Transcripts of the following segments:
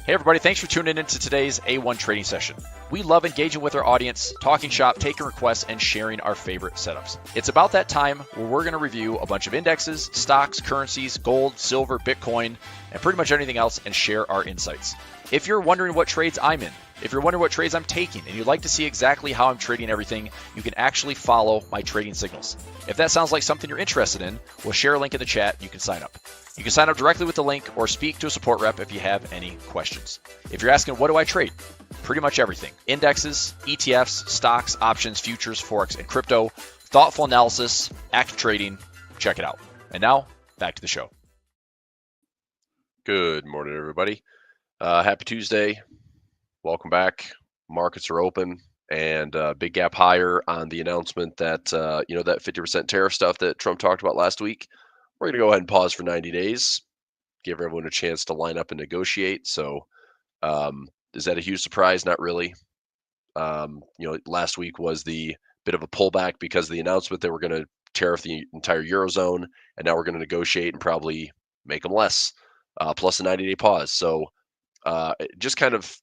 Hey everybody, thanks for tuning into today's A1 trading session. We love engaging with our audience, talking shop, taking requests, and sharing our favorite setups. It's about that time where we're going to review a bunch of indexes, stocks, currencies, gold, silver, Bitcoin, and pretty much anything else and share our insights. If you're wondering what trades I'm in, if you're wondering what trades I'm taking, and you'd like to see exactly how I'm trading everything, you can actually follow my trading signals. If that sounds like something you're interested in, we'll share a link in the chat. You can sign up. You can sign up directly with the link or speak to a support rep if you have any questions. If you're asking, what do I trade? Pretty much everything. Indexes, ETFs, stocks, options, futures, Forex, and crypto. Thoughtful analysis, active trading. Check it out. And now, back to the show. Good morning, everybody. Happy Tuesday. Welcome back. Markets are open and big gap higher on the announcement that, that 50% tariff stuff that Trump talked about last week. We're going to go ahead and pause for 90 days, give everyone a chance to line up and negotiate. So is that a huge surprise? Not really. Last week was the bit of a pullback because of the announcement that we're going to tariff the entire Eurozone, and now we're going to negotiate and probably make them less, plus a 90-day pause. So it just kind of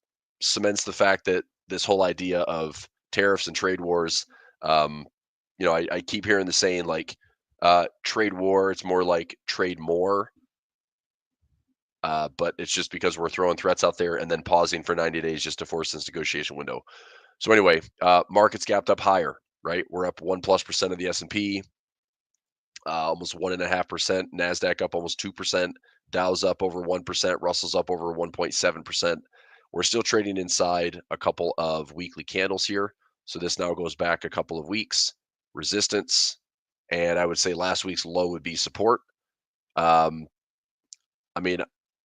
cements the fact that this whole idea of tariffs and trade wars, I keep hearing the saying like trade war, it's more like trade more. But it's just because we're throwing threats out there and then pausing for 90 days just to force this negotiation window. So anyway, markets gapped up higher, right? We're up 1+% of the S&P, almost 1.5%. Nasdaq up almost 2%. Dow's up over 1%. Russell's up over 1.7%. We're still trading inside a couple of weekly candles here. So this now goes back a couple of weeks. Resistance, and I would say last week's low would be support.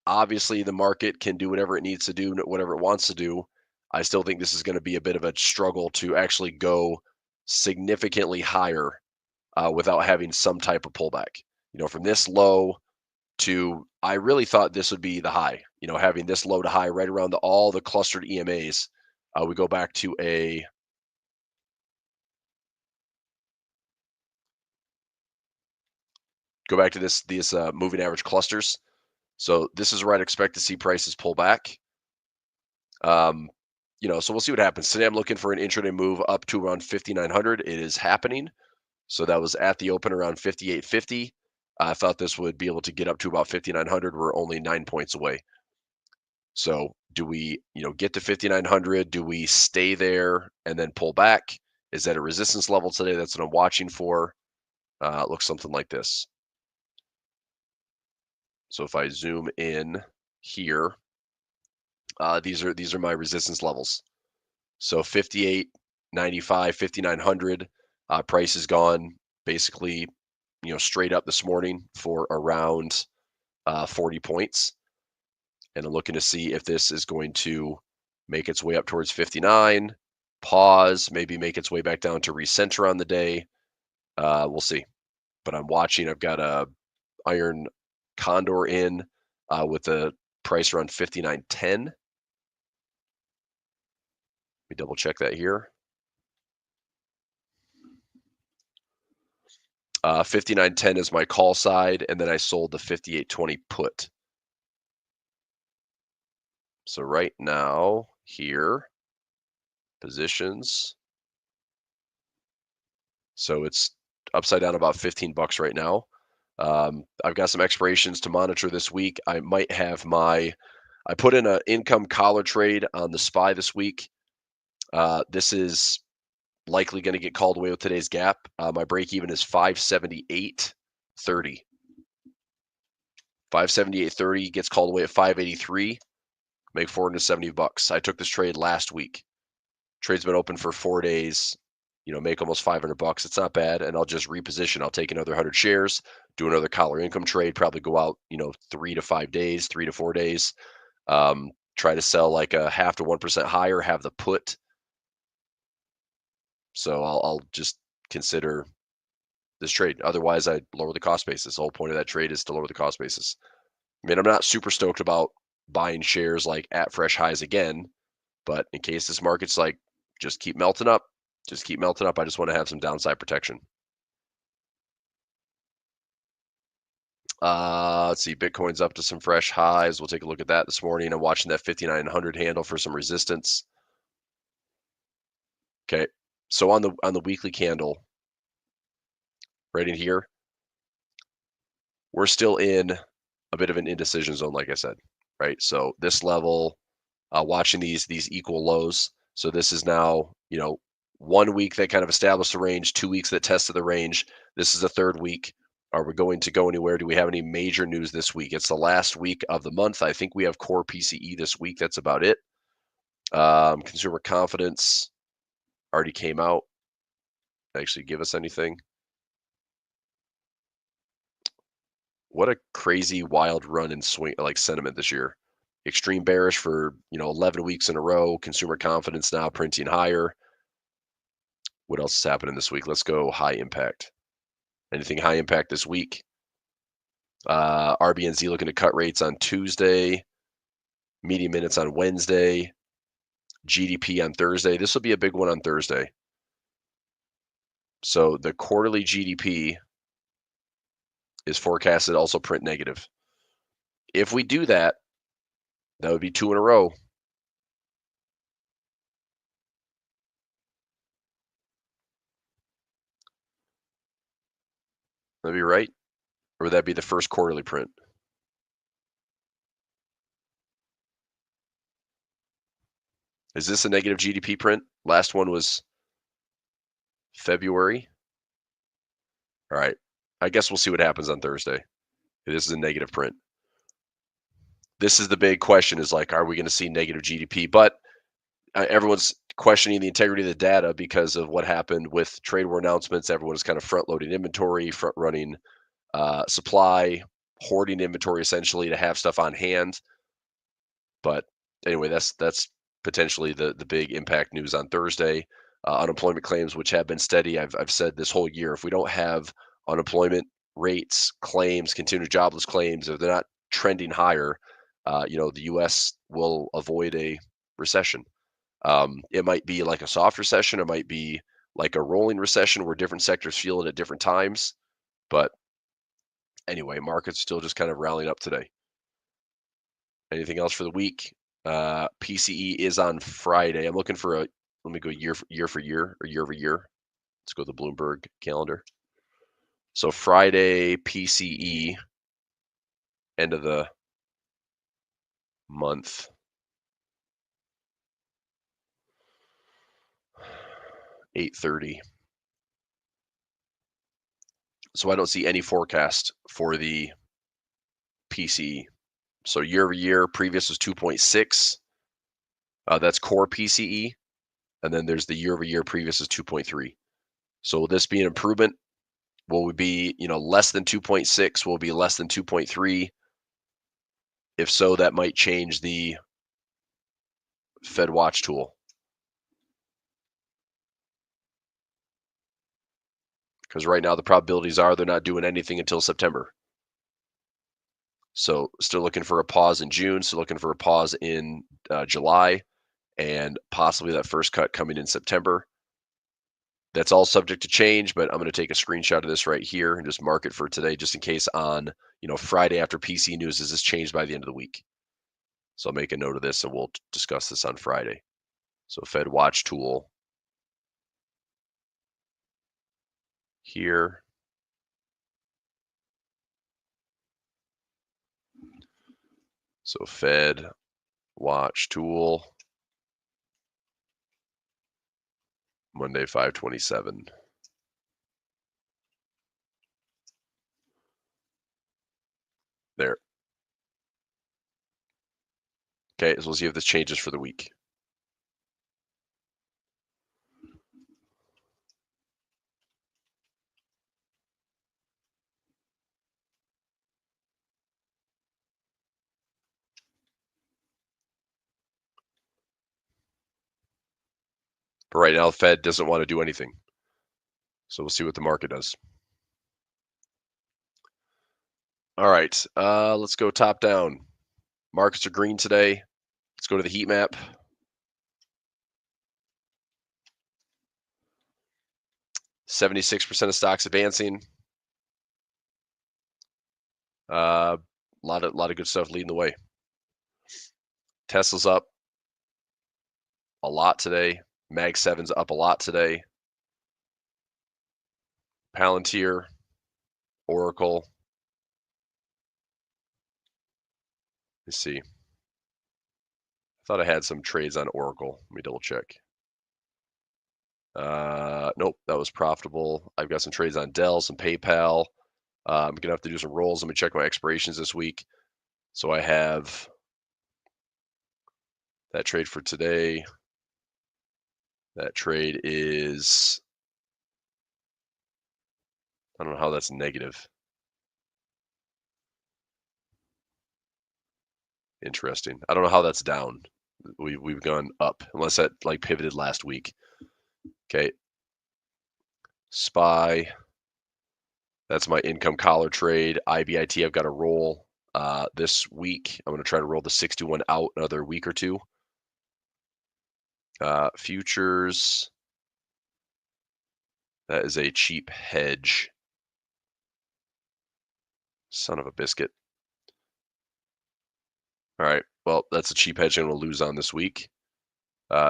Obviously the market can do whatever it needs to do, whatever it wants to do. I still think this is going to be a bit of a struggle to actually go significantly higher without having some type of pullback. From this low to, I really thought this would be the high, having this low to high right around all the clustered EMAs. We go back to these moving average clusters. So this is where I'd expect to see prices pull back. So we'll see what happens. Today I'm looking for an intraday move up to around 5,900. It is happening. So that was at the open around 5,850. I thought this would be able to get up to about 5,900. We're only 9 points away. So do we, get to 5,900? Do we stay there and then pull back? Is that a resistance level today? That's what I'm watching for. It looks something like this. So if I zoom in here, these are my resistance levels. So 58.95, 5,900. Price has gone basically, straight up this morning for around 40 points. And I'm looking to see if this is going to make its way up towards 59, pause, maybe make its way back down to recenter on the day. We'll see. But I'm watching. I've got a iron condor in with the price around 59.10. Let me double check that here. 59.10 is my call side, and then I sold the 58.20 put. So right now here, positions. So it's upside down about 15 bucks right now. I've got some expirations to monitor this week. I might have I put in an income collar trade on the SPY this week. This is likely going to get called away with today's gap. My break even is 578.30. 578.30 gets called away at 583. Make 470 bucks. I took this trade last week. Trade's been open for 4 days. Make almost 500 bucks. It's not bad, and I'll just reposition. I'll take another 100 shares, do another collar income trade, probably go out, 3 to 5 days, 3 to 4 days. Try to sell like a 0.5 to 1% higher, have the put. So I'll just consider this trade. Otherwise, I'd lower the cost basis. The whole point of that trade is to lower the cost basis. I'm not super stoked about buying shares like at fresh highs again, but in case this market's like, just keep melting up. I just want to have some downside protection. Let's see, Bitcoin's up to some fresh highs. We'll take a look at that this morning. I'm watching that 5,900 handle for some resistance. Okay, so on the weekly candle, right in here, we're still in a bit of an indecision zone, like I said, right? So this level, watching these equal lows. So this is now, 1 week that kind of established the range, 2 weeks that tested the range. This is the third week. Are we going to go anywhere? Do we have any major news this week? It's the last week of the month. I think we have core PCE this week. That's about it. Consumer confidence already came out. Actually, give us anything. What a crazy, wild run in swing like sentiment this year. Extreme bearish for 11 weeks in a row. Consumer confidence now printing higher. What else is happening this week? Let's go high impact. Anything high impact this week? RBNZ looking to cut rates on Tuesday. Median minutes on Wednesday. GDP on Thursday. This will be a big one on Thursday. So the quarterly GDP is forecasted to also print negative. If we do that, that would be 2 in a row. That'd be right. Or would that be the first quarterly print? Is this a negative GDP print? Last one was February. All right. I guess we'll see what happens on Thursday. This is a negative print. This is the big question is like, are we going to see negative GDP? But everyone's questioning the integrity of the data because of what happened with trade war announcements. Everyone is kind of front loading inventory, front running supply, hoarding inventory essentially to have stuff on hand. But anyway, that's potentially the big impact news on Thursday. Unemployment claims, which have been steady. I've said this whole year, if we don't have unemployment rates, claims, continued jobless claims, if they're not trending higher, the U.S. will avoid a recession. It might be like a soft recession. It might be like a rolling recession where different sectors feel it at different times. But anyway, market's still just kind of rallying up today. Anything else for the week? PCE is on Friday. I'm looking for let me go year for year or year over year. Let's go to the Bloomberg calendar. So Friday PCE, end of the month. 8:30. So I don't see any forecast for the PCE. So year over year, previous was 2.6. That's core PCE. And then there's the year over year, previous is 2.3. So will this be an improvement? Will we be, less than 2.6? Will it be less than 2.3? If so, that might change the Fed watch tool. Because right now the probabilities are they're not doing anything until September. So still looking for a pause in June, still looking for a pause in July, and possibly that first cut coming in September. That's all subject to change, but I'm going to take a screenshot of this right here and just mark it for today, just in case on Friday after PC news, is this changed by the end of the week? So I'll make a note of this and we'll discuss this on Friday. So Fed watch tool here. So Fed watch tool, Monday 5/27. There. Okay, so we'll see if this changes for the week. But right now, the Fed doesn't want to do anything. So we'll see what the market does. All right, let's go top down. Markets are green today. Let's go to the heat map. 76% of stocks advancing. A lot of good stuff leading the way. Tesla's up a lot today. Mag 7's up a lot today. Palantir, Oracle. Let's see. I thought I had some trades on Oracle. Let me double check. Nope, that was profitable. I've got some trades on Dell, some PayPal. I'm gonna have to do some rolls. Let me check my expirations this week. So I have that trade for today. That trade is, I don't know how that's negative. Interesting. I don't know how that's down. We've gone up, unless that like pivoted last week. Okay. SPY. That's my income collar trade. IBIT, I've got a roll this week. I'm going to try to roll the 61 out another week or two. Futures. That is a cheap hedge. Son of a biscuit. All right. Well, that's a cheap hedge I'm going to lose on this week.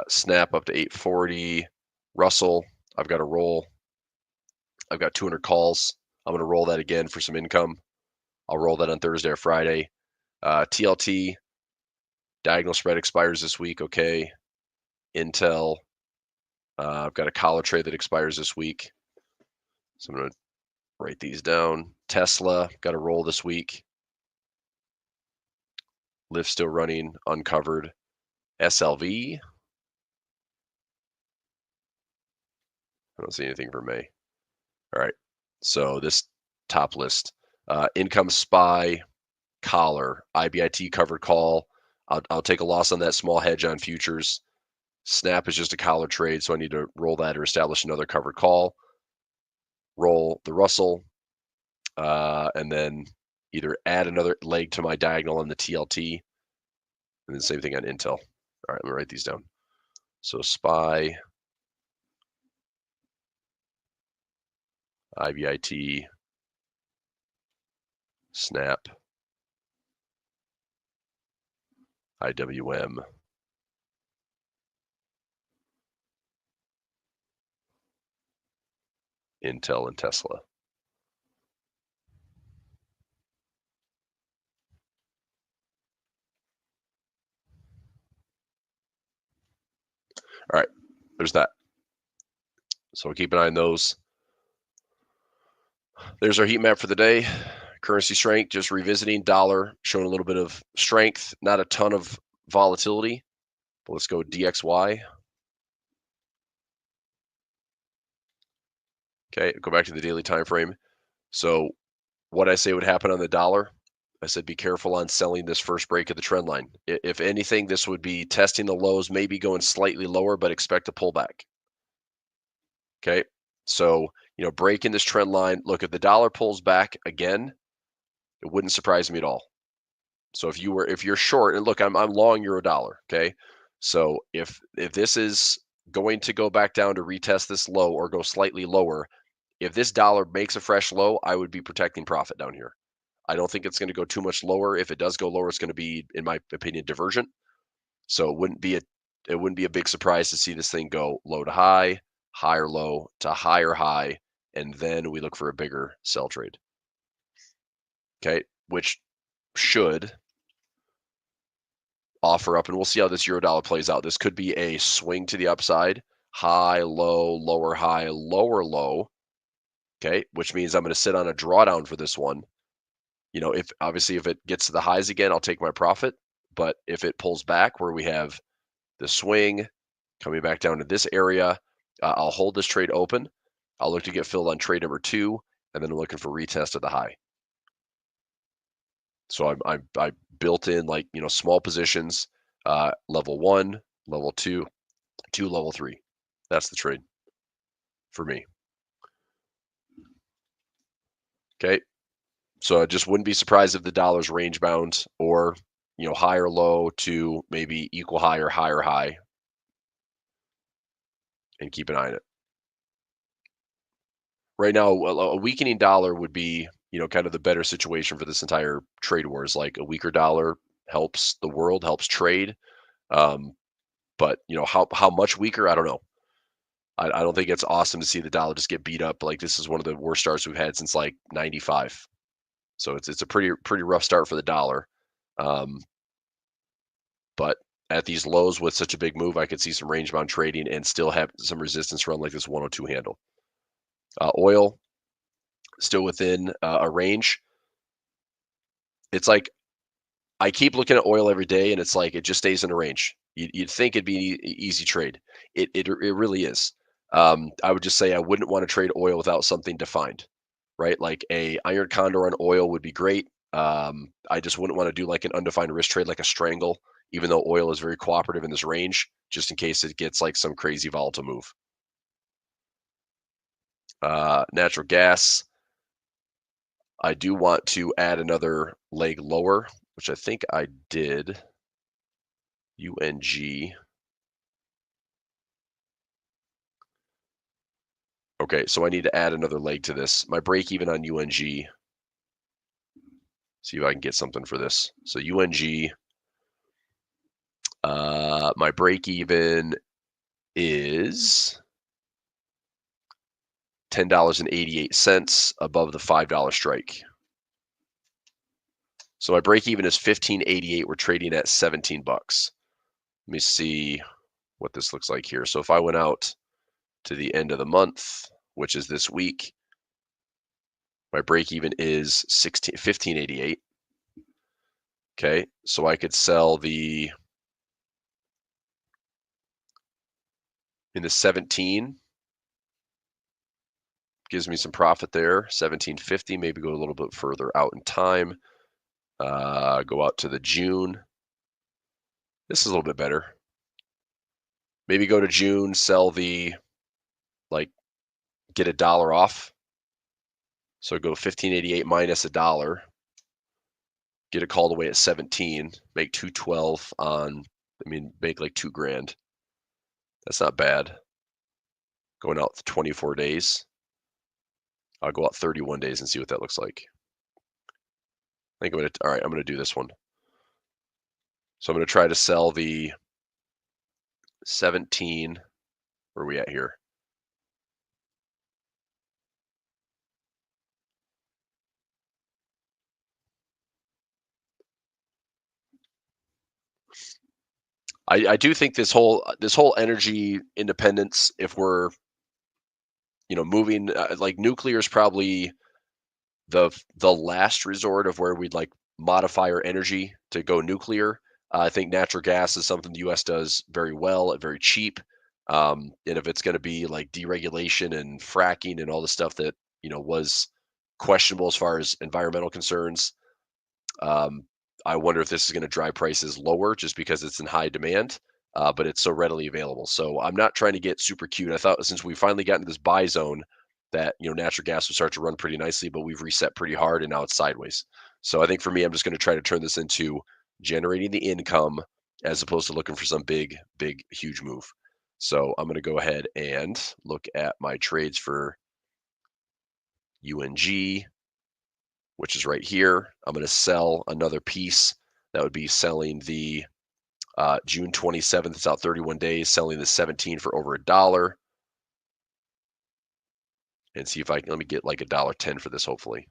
Snap up to 840. Russell, I've got a roll. I've got 200 calls. I'm going to roll that again for some income. I'll roll that on Thursday or Friday. TLT, diagonal spread expires this week. Okay. Intel, I've got a collar trade that expires this week. So I'm going to write these down. Tesla, got a roll this week. Lyft still running, uncovered. SLV, I don't see anything for May. All right. So this top list, income SPY, collar, IBIT covered call. I'll take a loss on that small hedge on futures. Snap is just a collar trade, so I need to roll that or establish another covered call. Roll the Russell, and then either add another leg to my diagonal on the TLT, and then same thing on Intel. All right, let me write these down. So SPY, IBIT, Snap, IWM, Intel, and Tesla. All right, there's that. So keep an eye on those. There's our heat map for the day. Currency strength, just revisiting. Dollar showing a little bit of strength, not a ton of volatility. But let's go DXY. Okay, go back to the daily time frame. So what I say would happen on the dollar, I said be careful on selling this first break of the trend line. If anything, this would be testing the lows, maybe going slightly lower, but expect a pullback. Okay, so breaking this trend line. Look, if the dollar pulls back again, it wouldn't surprise me at all. So if you're short, and look, I'm long euro dollar. Okay, so if this is going to go back down to retest this low or go slightly lower, if this dollar makes a fresh low, I would be protecting profit down here. I don't think it's going to go too much lower. If it does go lower, it's going to be, in my opinion, divergent. So it wouldn't be a big surprise to see this thing go low to high, higher low to higher high, and then we look for a bigger sell trade. Okay, which should offer up, and we'll see how this euro dollar plays out. This could be a swing to the upside, high, low, lower, high, lower, low. Okay, which means I'm going to sit on a drawdown for this one. If it gets to the highs again, I'll take my profit. But if it pulls back where we have the swing coming back down to this area, I'll hold this trade open. I'll look to get filled on trade number 2, and then I'm looking for retest of the high. So I built in small positions, level 1, level 2, level 3. That's the trade for me. Okay. So I just wouldn't be surprised if the dollar's range bound or, high or low to maybe equal high or higher high, and keep an eye on it. Right now, a weakening dollar would be, kind of the better situation for this entire trade war is like a weaker dollar helps the world, helps trade. Um, but how much weaker, I don't know. I don't think it's awesome to see the dollar just get beat up. Like this is one of the worst starts we've had since like '95. So it's a pretty rough start for the dollar. Um, but at these lows with such a big move, I could see some range bound trading and still have some resistance around like this 102 handle. Oil still within a range. It's like I keep looking at oil every day, and it's like it just stays in a range. You'd think it'd be an easy trade. It really is. I would just say I wouldn't want to trade oil without something defined, right? Like a iron condor on oil would be great. I just wouldn't want to do like an undefined risk trade, like a strangle, even though oil is very cooperative in this range, just in case it gets like some crazy volatile move. Natural gas, I do want to add another leg lower, which I think I did. UNG. Okay, so I need to add another leg to this. My break even on UNG. See if I can get something for this. So UNG, my break even is $10.88 above the $5 strike. So my break even is $15.88. We're trading at 17 bucks. Let me see what this looks like here. So if I went out to the end of the month, which is this week, my break even is $15.88. Okay, so I could sell in the 17, gives me some profit there. 17.50, maybe go a little bit further out in time. Go out to the June. This is a little bit better. Maybe go to June, sell like get $1 off. So go 15.88 minus $1. Get it called away at 17. Make 212 make like $2,000. That's not bad. Going out 24 days. I'll go out 31 days and see what that looks like. I think I'm gonna do this one. So I'm gonna try to sell the 17. Where are we at here? I do think this whole energy independence, if we're moving like nuclear is probably the last resort of where we'd like modify our energy to go nuclear. I think natural gas is something the U.S. does very well and very cheap. And if it's going to be like deregulation and fracking and all the stuff that was questionable as far as environmental concerns, um, I wonder if this is going to drive prices lower just because it's in high demand, but it's so readily available. So I'm not trying to get super cute. I thought since we finally got into this buy zone that natural gas would start to run pretty nicely, but we've reset pretty hard and now it's sideways. So I think for me, I'm just going to try to turn this into generating the income as opposed to looking for some big, huge move. So I'm going to go ahead and look at my trades for UNG, which is right here. I'm going to sell another piece. That would be selling the June 27th. It's out 31 days, selling the 17 for over $1. And see if I can, let me get like $1.10 for this, hopefully.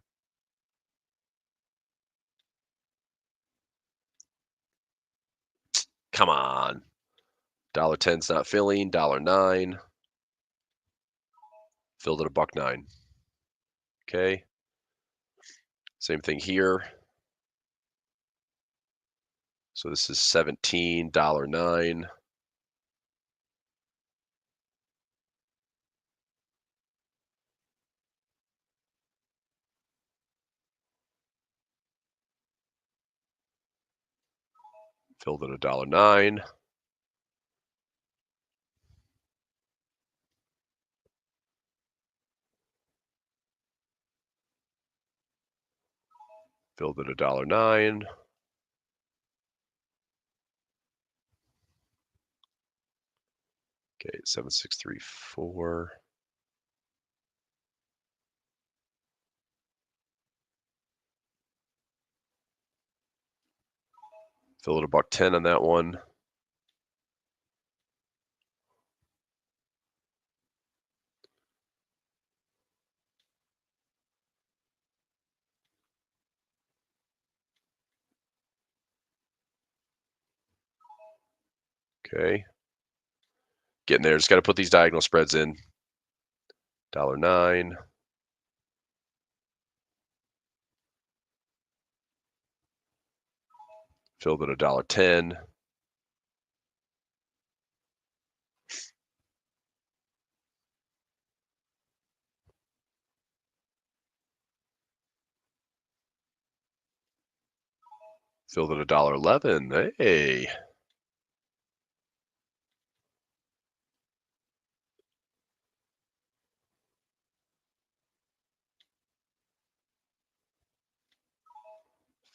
Come on. $1.10's not filling. $1.09. Filled at $1.09. Okay. Same thing here. So this is $17, $1.09. Filled at $1.09. Filled at $1.09. Okay, 7634. Fill it $1.10 on that one. Okay. Getting there. Just got to put these diagonal spreads in. $1.09. Filled at $1.10. Filled at $1.11. Hey.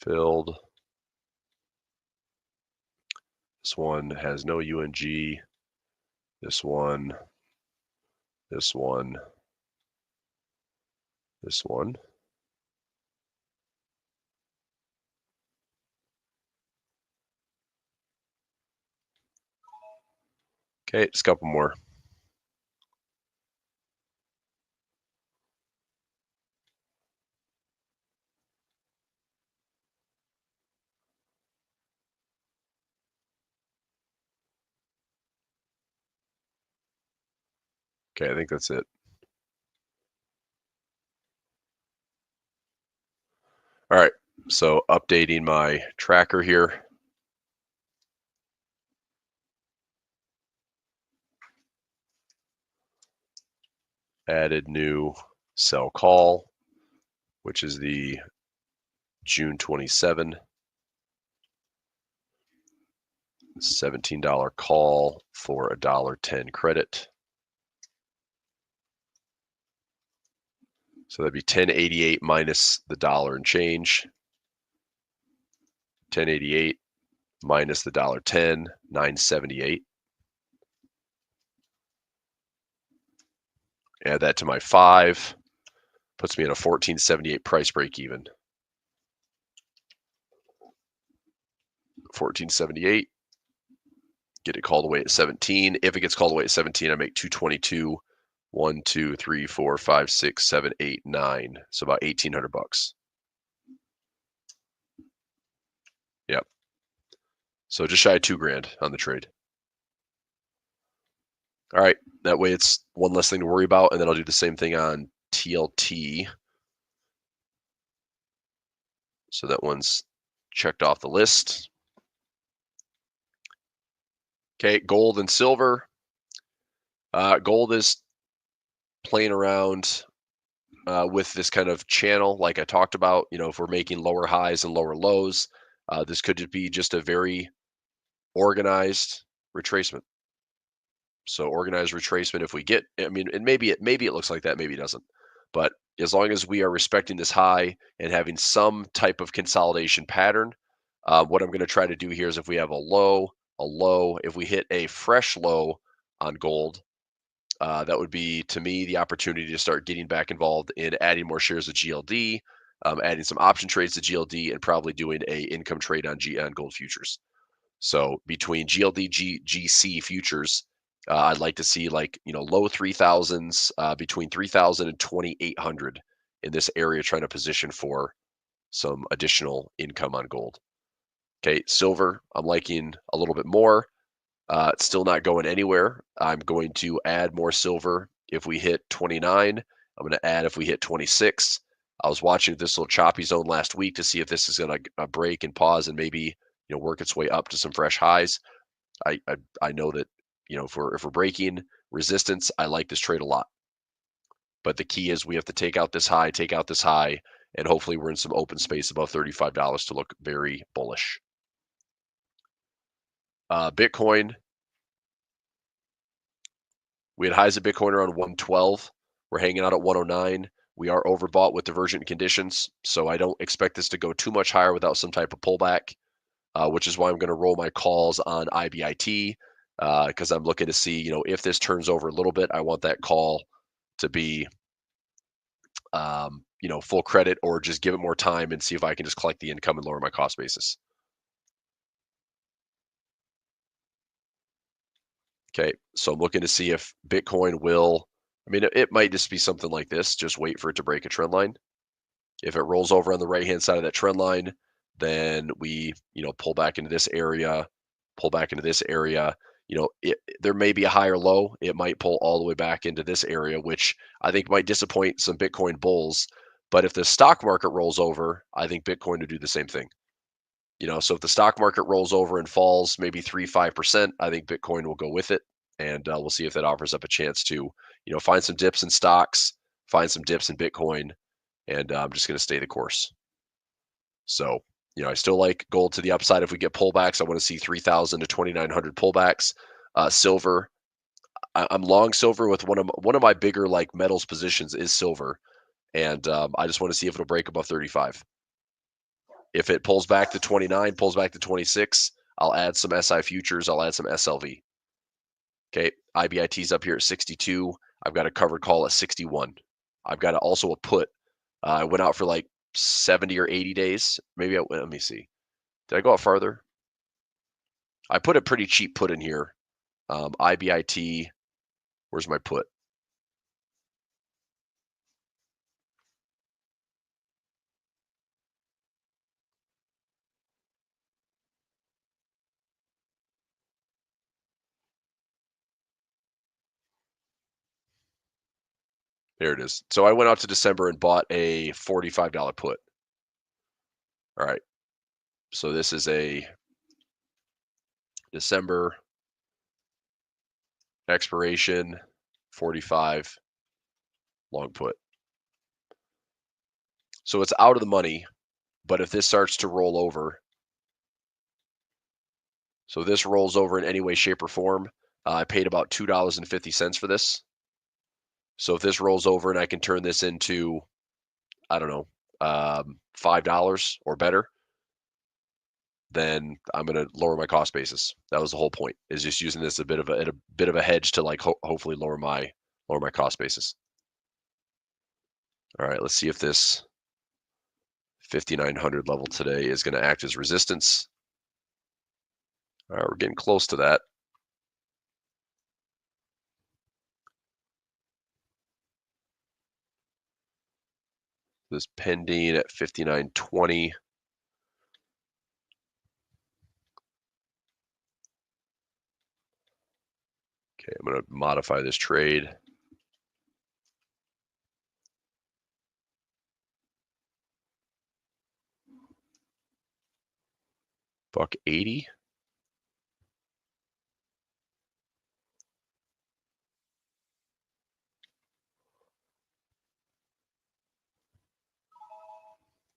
Filled. This one has no UNG. This one. This one. This one. Okay, just a couple more. Okay, I think that's it. All right, so updating my tracker here. Added new sell call, which is the June 27, $17 call for $1.10 credit. So that'd be 1088 minus the dollar and change. 1088 minus the $1.10, 978. Add that to my 5. Puts me at a 1478 price break even. 1478. Get it called away at 17. If it gets called away at 17, I make 222. 1, 2, 3, 4, 5, 6, 7, 8, 9. So about $1,800. Yep. So just shy of $2,000 on the trade. All right. That way it's one less thing to worry about. And then I'll do the same thing on TLT. So that one's checked off the list. Okay, gold and silver. Gold is playing around with this kind of channel, like I talked about. You know, if we're making lower highs and lower lows, this could be just a very organized retracement. So organized retracement. If we get, I mean, and maybe it looks like that, maybe it doesn't. But as long as we are respecting this high and having some type of consolidation pattern, what I'm going to try to do here is if we have a low, if we hit a fresh low on gold, that would be, to me, the opportunity to start getting back involved in adding more shares of GLD, adding some option trades to GLD, and probably doing a income trade on gold futures. So between GLD, GC futures, I'd like to see, like, low 3,000s, between 3,000 and 2,800 in this area, trying to position for some additional income on gold. Okay, silver, I'm liking a little bit more. It's still not going anywhere. I'm going to add more silver if we hit 29. I'm going to add if we hit 26. I was watching this little choppy zone last week to see if this is going to break and pause and maybe work its way up to some fresh highs. I know that if we're breaking resistance, I like this trade a lot. But the key is we have to take out this high, and hopefully we're in some open space above $35 to look very bullish. Bitcoin. We had highs of Bitcoin around 112. We're hanging out at 109. We are overbought with divergent conditions, so I don't expect this to go too much higher without some type of pullback, which is why I'm going to roll my calls on IBIT, because I'm looking to see, if this turns over a little bit, I want that call to be, full credit, or just give it more time and see if I can just collect the income and lower my cost basis. Okay, so I'm looking to see if Bitcoin will, I mean, it might just be something like this, just wait for it to break a trend line. If it rolls over on the right-hand side of that trend line, then we, pull back into this area, pull back into this area. There may be a higher low. It might pull all the way back into this area, which I think might disappoint some Bitcoin bulls. But if the stock market rolls over, I think Bitcoin will do the same thing. So if the stock market rolls over and falls maybe 3-5%, I think Bitcoin will go with it. And we'll see if that offers up a chance to, find some dips in stocks, find some dips in Bitcoin, and I'm just going to stay the course. So, I still like gold to the upside. If we get pullbacks, I want to see 3,000 to 2,900 pullbacks. Silver, I'm long silver with one of my bigger like metals positions is silver, and I just want to see if it'll break above 35. If it pulls back to 29, pulls back to 26, I'll add some SI futures. I'll add some SLV. Okay, IBIT's up here at 62. I've got a covered call at 61. I've got also a put. I went out for like 70 or 80 days. Maybe let me see. Did I go out farther? I put a pretty cheap put in here. IBIT. Where's my put? There it is. So I went out to December and bought a $45 put. All right. So this is a December expiration 45 long put. So it's out of the money, but if this starts to roll over, so this rolls over in any way, shape, or form, I paid about $2.50 for this. So if this rolls over and I can turn this into, I don't know, $5 or better, then I'm going to lower my cost basis. That was the whole point, is just using this a bit of a hedge to like hopefully lower my cost basis. All right, let's see if this 5,900 level today is going to act as resistance. All right, we're getting close to that. This pending at 5,920. Okay, I'm going to modify this trade. $1.80.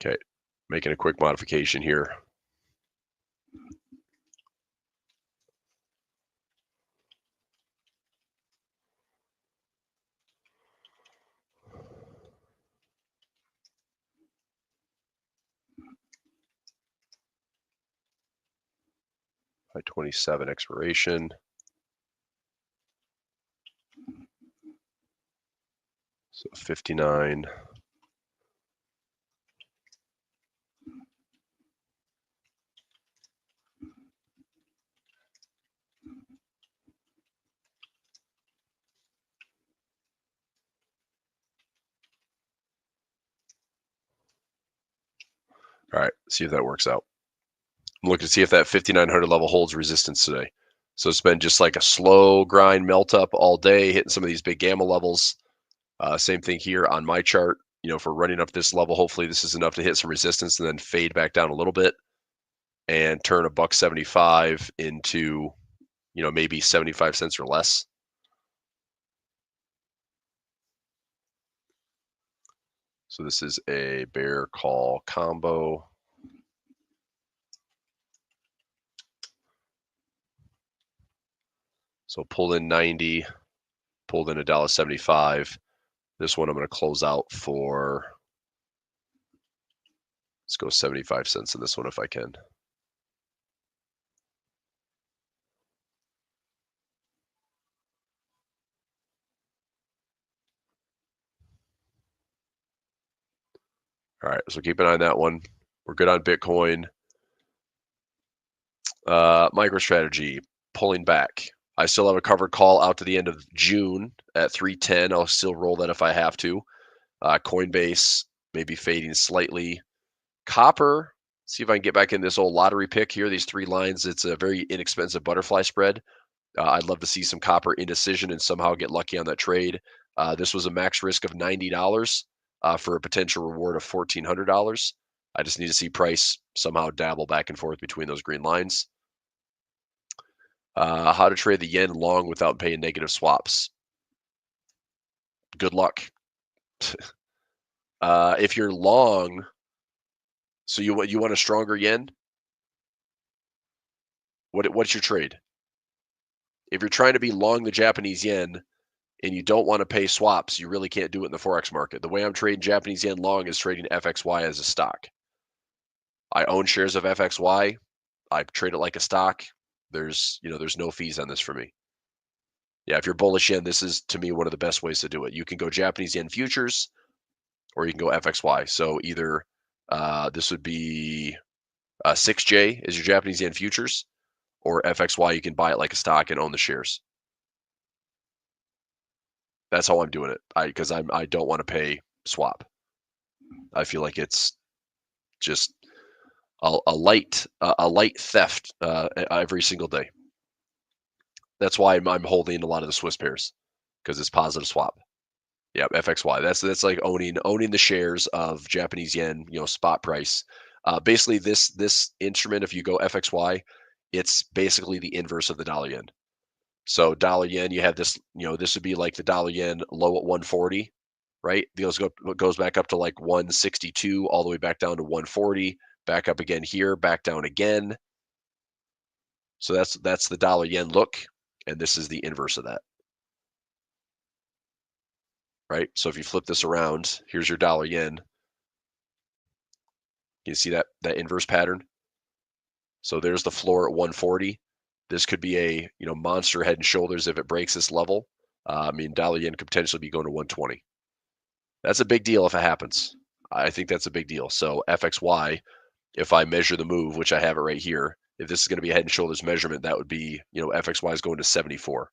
Okay, making a quick modification here. By 27 expiration. So 59. All right, see if that works out. I'm looking to see if that 5,900 level holds resistance today. So it's been just like a slow grind melt up all day, hitting some of these big gamma levels. Same thing here on my chart. For running up this level, hopefully this is enough to hit some resistance and then fade back down a little bit and turn $1.75 into, maybe 75 cents or less. So this is a bear call combo. So pulled in 90, pulled in $1.75. This one I'm going to close out for, let's go 75 cents in this one if I can. All right, so keep an eye on that one. We're good on Bitcoin. MicroStrategy, pulling back. I still have a covered call out to the end of June at 310. I'll still roll that if I have to. Coinbase maybe fading slightly. Copper, see if I can get back in this old lottery pick here. These 3 lines, it's a very inexpensive butterfly spread. I'd love to see some copper indecision and somehow get lucky on that trade. This was a max risk of $90 for a potential reward of $1,400. I just need to see price somehow dabble back and forth between those green lines. How to trade the yen long without paying negative swaps. Good luck. If you're long, so you want a stronger yen? What's your trade? If you're trying to be long the Japanese yen and you don't want to pay swaps, you really can't do it in the Forex market. The way I'm trading Japanese yen long is trading FXY as a stock. I own shares of FXY. I trade it like a stock. There's no fees on this for me. Yeah, if you're bullish yen, this is to me one of the best ways to do it. You can go Japanese yen futures, or you can go FXY. So either this would be 6J is your Japanese yen futures, or FXY, you can buy it like a stock and own the shares. That's how I'm doing it. Because I don't want to pay swap. I feel like it's just a light theft every single day. That's why I'm holding a lot of the Swiss pairs, because it's positive swap. Yeah, FXY. That's like owning the shares of Japanese yen, spot price. Basically, this instrument, if you go FXY, it's basically the inverse of the dollar yen. So dollar yen, you have this, this would be like the dollar yen low at 140, right? Goes back up to like 162, all the way back down to 140, back up again here, back down again. So that's the dollar yen look, and this is the inverse of that. Right? So if you flip this around, here's your dollar yen. You see that inverse pattern? So there's the floor at 140. This could be a monster head and shoulders if it breaks this level. Dollar yen could potentially be going to 120. That's a big deal if it happens. I think that's a big deal. So FXY, if I measure the move, which I have it right here, if this is going to be a head and shoulders measurement, that would be, FXY is going to 74.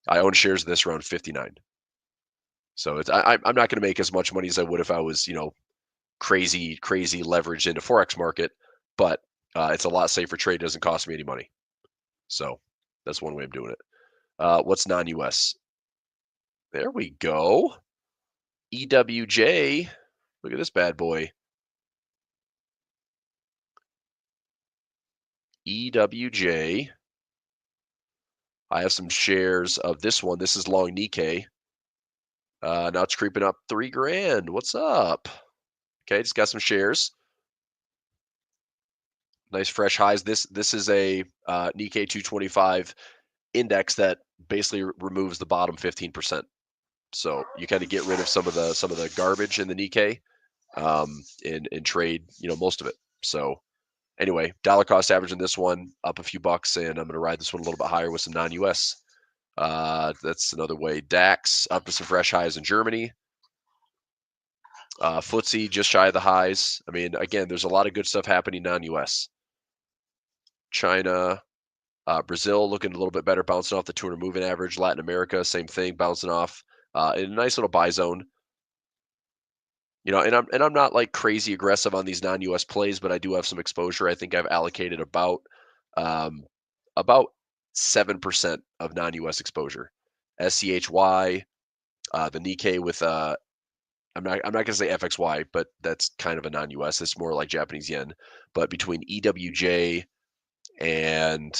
I own shares of this around 59. So I'm not going to make as much money as I would if I was, crazy leverage into Forex market, but it's a lot safer trade. It doesn't cost me any money. So that's one way of doing it. What's non-US? There we go. EWJ. Look at this bad boy. EWJ. I have some shares of this one. This is long Nikkei. Now it's creeping up $3,000. What's up? Okay, just got some shares. Nice fresh highs. This is a Nikkei 225 index that basically removes the bottom 15%. So you kind of get rid of some of the garbage in the Nikkei, and trade most of it. So anyway, dollar cost average in this one up a few bucks, and I'm going to ride this one a little bit higher with some non-US. That's another way. DAX up to some fresh highs in Germany. FTSE just shy of the highs. Again, there's a lot of good stuff happening non-US. China, Brazil looking a little bit better, bouncing off the 200 moving average. Latin America, same thing, bouncing off in a nice little buy zone. And I'm not like crazy aggressive on these non-US plays, but I do have some exposure. I think I've allocated about 7% of non-US exposure. SCHY, the Nikkei with I'm not going to say FXY, but that's kind of a non-US. It's more like Japanese yen. But between EWJ and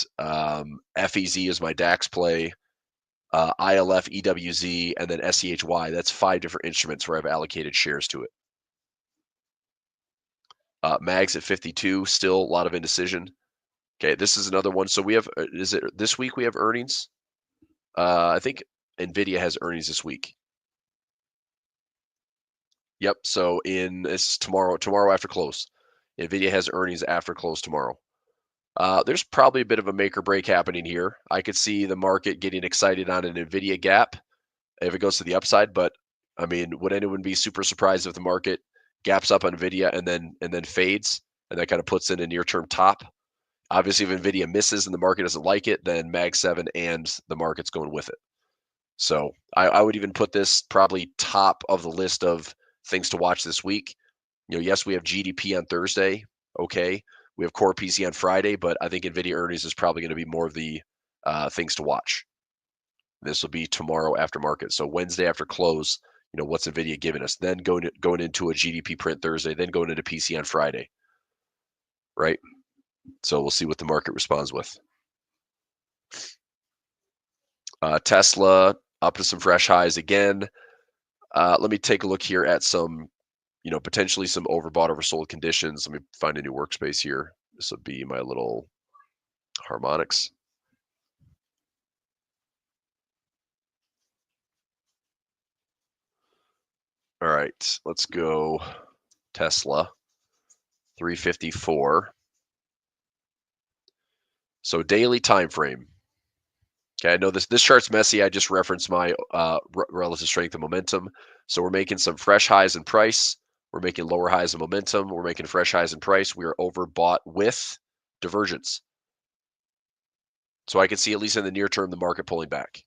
FEZ is my DAX play, ILF, EWZ, and then SCHY. That's 5 different instruments where I've allocated shares to it. Mags at 52, still a lot of indecision. Okay, this is another one. So we have, is it this week we have earnings? I think NVIDIA has earnings this week. Yep, so it's tomorrow after close. NVIDIA has earnings after close tomorrow. There's probably a bit of a make or break happening here. I could see the market getting excited on an NVIDIA gap if it goes to the upside, but would anyone be super surprised if the market gaps up on NVIDIA and then fades, and that kind of puts in a near-term top? Obviously, if NVIDIA misses and the market doesn't like it, then Mag 7 and the market's going with it. So I would even put this probably top of the list of things to watch this week. Yes, we have GDP on Thursday. Okay. We have core PC on Friday, but I think NVIDIA earnings is probably going to be more of the things to watch. This will be tomorrow after market. So Wednesday after close, what's NVIDIA giving us? Then going into a GDP print Thursday, then going into PC on Friday, right? So we'll see what the market responds with. Tesla up to some fresh highs again. Let me take a look here at some, potentially some overbought, oversold conditions. Let me find a new workspace here. This will be my little harmonics. All right, let's go Tesla, 354. So daily time frame. Okay, I know this chart's messy. I just referenced my relative strength and momentum. So we're making some fresh highs in price. We're making lower highs in momentum. We're making fresh highs in price. We are overbought with divergence. So I can see, at least in the near term, the market pulling back.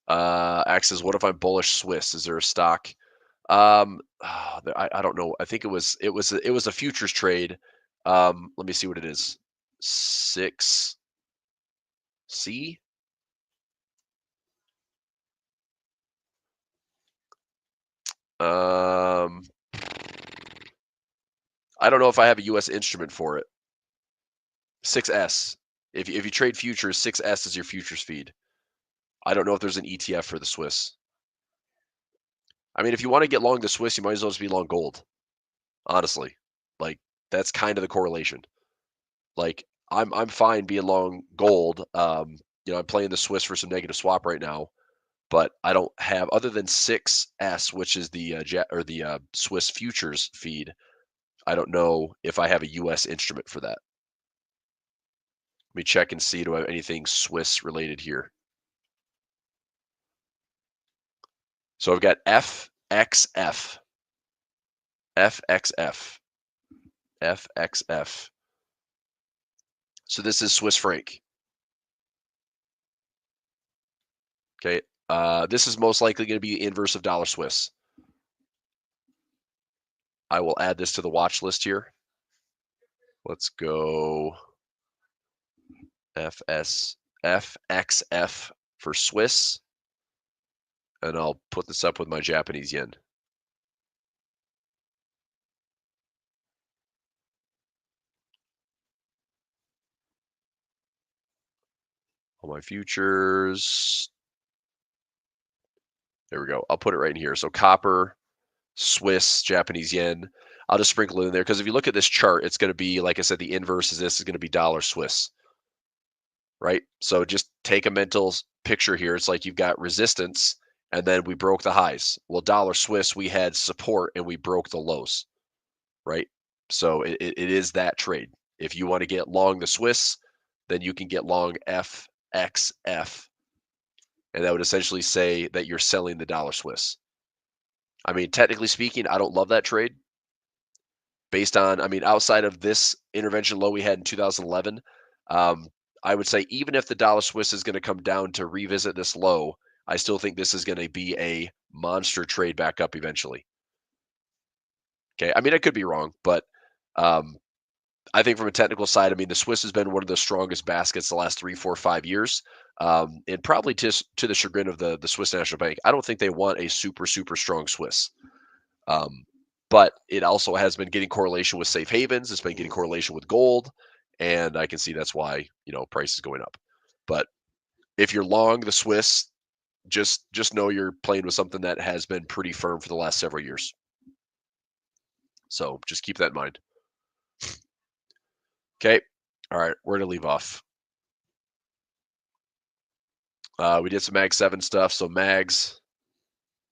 Axe says, what if I'm bullish Swiss? Is there a stock? I don't know. I think it was a futures trade. Let me see what it is. 6C. I don't know if I have a U.S. instrument for it. 6S. If you trade futures, 6S is your futures feed. I don't know if there's an ETF for the Swiss. I mean, if you want to get long the Swiss, you might as well just be long gold. Honestly, like that's kind of the correlation. Like I'm fine being long gold. I'm playing the Swiss for some negative swap right now, but I don't have, other than 6S, which is the Swiss futures feed. I don't know if I have a U.S. instrument for that. Let me check and see, do I have anything Swiss related here? So I've got FXF. FXF. FXF. So this is Swiss franc. Okay. This is most likely going to be the inverse of dollar Swiss. I will add this to the watch list here. Let's go FXF for Swiss. And I'll put this up with my Japanese yen. All my futures. There we go. I'll put it right in here. So copper, Swiss, Japanese yen. I'll just sprinkle it in there because if you look at this chart, it's going to be, like I said, the inverse is this is going to be dollar Swiss, right? So just take a mental picture here. It's like you've got resistance and then we broke the highs. Well, dollar Swiss, we had support and we broke the lows, right? So it is that trade. If you want to get long the Swiss, then you can get long FXF. And that would essentially say that you're selling the dollar Swiss. I mean, technically speaking, I don't love that trade. Based on, outside of this intervention low we had in 2011, I would say even if the dollar Swiss is going to come down to revisit this low, I still think this is going to be a monster trade back up eventually. Okay, I could be wrong, but I think from a technical side, the Swiss has been one of the strongest baskets the last 3, 4, 5 years, and probably to the chagrin of the Swiss National Bank. I don't think they want a super, super strong Swiss. But it also has been getting correlation with safe havens. It's been getting correlation with gold, and I can see that's why price is going up. But if you're long the Swiss, just know you're playing with something that has been pretty firm for the last several years. So just keep that in mind. Okay. All right. Where to leave off? We did some Mag 7 stuff. So Mags,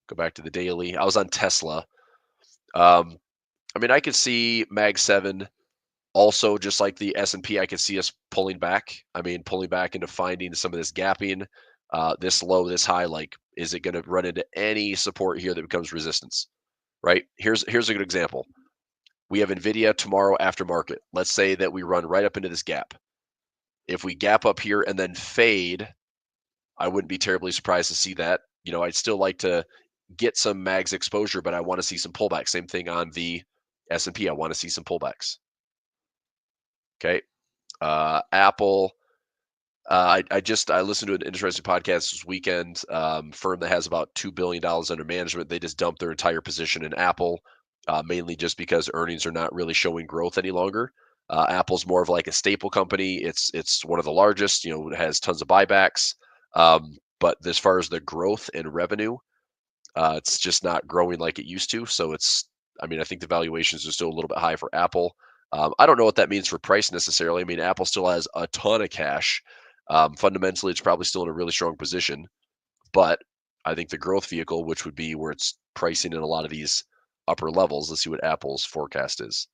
go back to the daily. I was on Tesla. I could see Mag 7 also, just like the S&P, I could see us pulling back. Pulling back into finding some of this gapping, this low, this high. Like, is it going to run into any support here that becomes resistance? Right? Here's a good example. We have NVIDIA tomorrow after market. Let's say that we run right up into this gap. If we gap up here and then fade, I wouldn't be terribly surprised to see that. I'd still like to get some mags exposure, but I want to see some pullbacks. Same thing on the S&P. I want to see some pullbacks. Okay. Apple. I listened to an interesting podcast this weekend. Firm that has about $2 billion under management. They just dumped their entire position in Apple, mainly just because earnings are not really showing growth any longer. Apple's more of like a staple company. It's one of the largest. It has tons of buybacks. But as far as the growth and revenue, it's just not growing like it used to. So I think the valuations are still a little bit high for Apple. I don't know what that means for price necessarily. Apple still has a ton of cash. Fundamentally, it's probably still in a really strong position. But I think the growth vehicle, which would be where it's pricing in a lot of these upper levels, let's see what Apple's forecast is.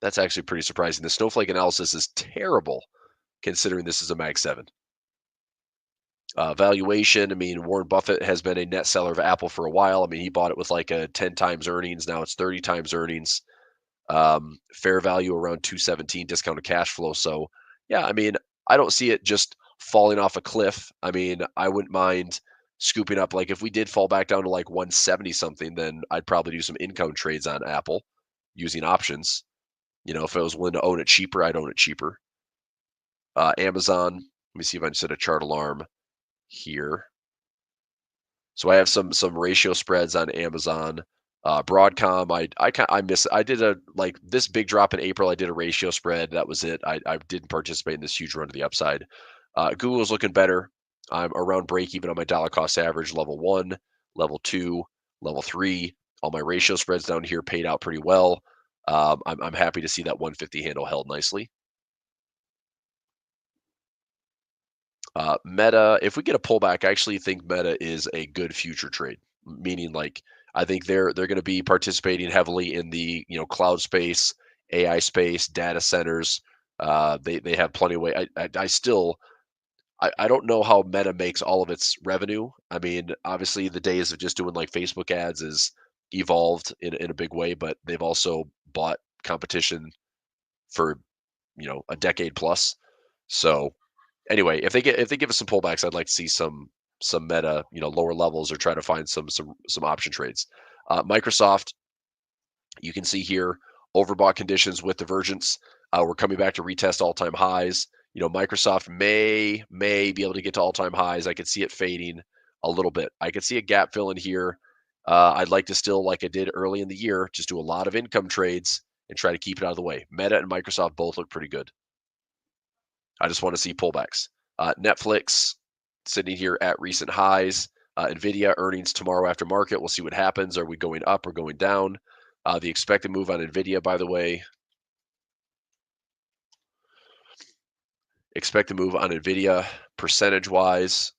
That's actually pretty surprising. The snowflake analysis is terrible considering this is a Mag 7. Valuation, Warren Buffett has been a net seller of Apple for a while. He bought it with like a 10 times earnings. Now it's 30 times earnings. Fair value around 217 discounted cash flow. So yeah, I don't see it just falling off a cliff. I wouldn't mind scooping up. Like if we did fall back down to like 170 something, then I'd probably do some income trades on Apple using options. If I was willing to own it cheaper, I'd own it cheaper. Amazon, let me see if I can set a chart alarm here. So I have some ratio spreads on Amazon. Broadcom, I did this big drop in April. I did a ratio spread. That was it. I didn't participate in this huge run to the upside. Google's looking better. I'm around break even on my dollar cost average, level 1, level 2, level 3. All my ratio spreads down here paid out pretty well. I'm happy to see that 150 handle held nicely. Meta, if we get a pullback, I actually think Meta is a good future trade. Meaning, like, I think they're going to be participating heavily in the cloud space, AI space, data centers. They have plenty of way. I don't know how Meta makes all of its revenue. Obviously, the days of just doing like Facebook ads is evolved in a big way, but they've also bought competition for a decade plus. So anyway, if they give us some pullbacks, I'd like to see some Meta, lower levels, or try to find some option trades. Microsoft, you can see here overbought conditions with divergence. We're coming back to retest all-time highs. Microsoft may be able to get to all-time highs. I could see it fading a little bit. I could see a gap fill in here. I'd like to still, like I did early in the year, just do a lot of income trades and try to keep it out of the way. Meta and Microsoft both look pretty good. I just want to see pullbacks. Netflix sitting here at recent highs. NVIDIA earnings tomorrow after market. We'll see what happens. Are we going up or going down? The expected move on NVIDIA, by the way. Expected move on NVIDIA percentage-wise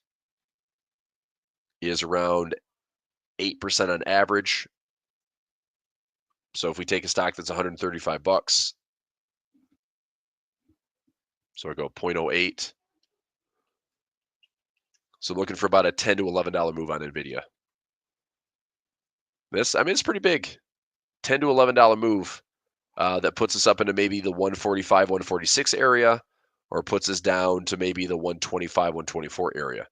is around 8% on average. So if we take a stock that's 135 bucks, so I go 0.08. So looking for about a $10 to $11 move on NVIDIA. It's pretty big. $10 to $11 move that puts us up into maybe the 145, 146 area, or puts us down to maybe the 125, 124 area.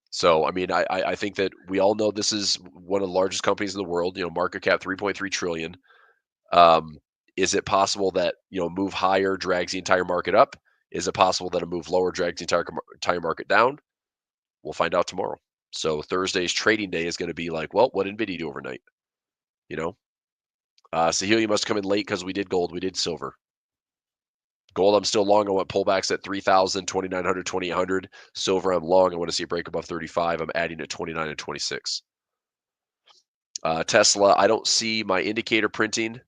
So, I think that we all know this is one of the largest companies in the world, market cap 3.3 trillion. Is it possible that, move higher drags the entire market up? Is it possible that a move lower drags the entire market down? We'll find out tomorrow. So Thursday's trading day is going to be like, well, what did NVIDIA do overnight? Sahil, you must come in late because we did gold, we did silver. Gold, I'm still long. I want pullbacks at 3,000, 2,900, 2,800. Silver, I'm long. I want to see a break above 35. I'm adding at 29 and 26. Tesla, I don't see my indicator printing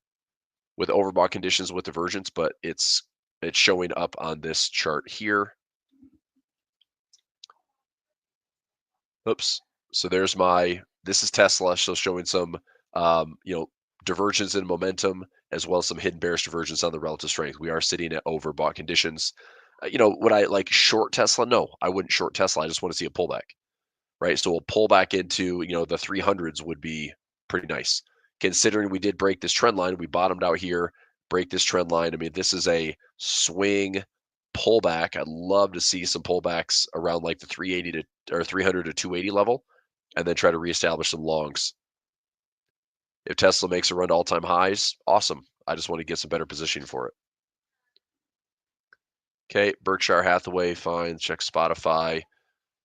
with overbought conditions with divergence, but it's showing up on this chart here. Oops. So there's this is Tesla, so showing some, divergence in momentum, as well as some hidden bearish divergence on the relative strength. We are sitting at overbought conditions. Would I like short Tesla? No, I wouldn't short Tesla. I just want to see a pullback, right? So we'll pull back into, the 300s would be pretty nice. considering we did break this trend line. We bottomed out here, break this trend line. I mean, this is a swing pullback. I'd love to see some pullbacks around like the 380 to or 300 to 280 level, and then try to reestablish some longs. If Tesla makes a run to all-time highs, awesome. I just want to get some better positioning for it. Okay, Berkshire Hathaway, fine. Check Spotify.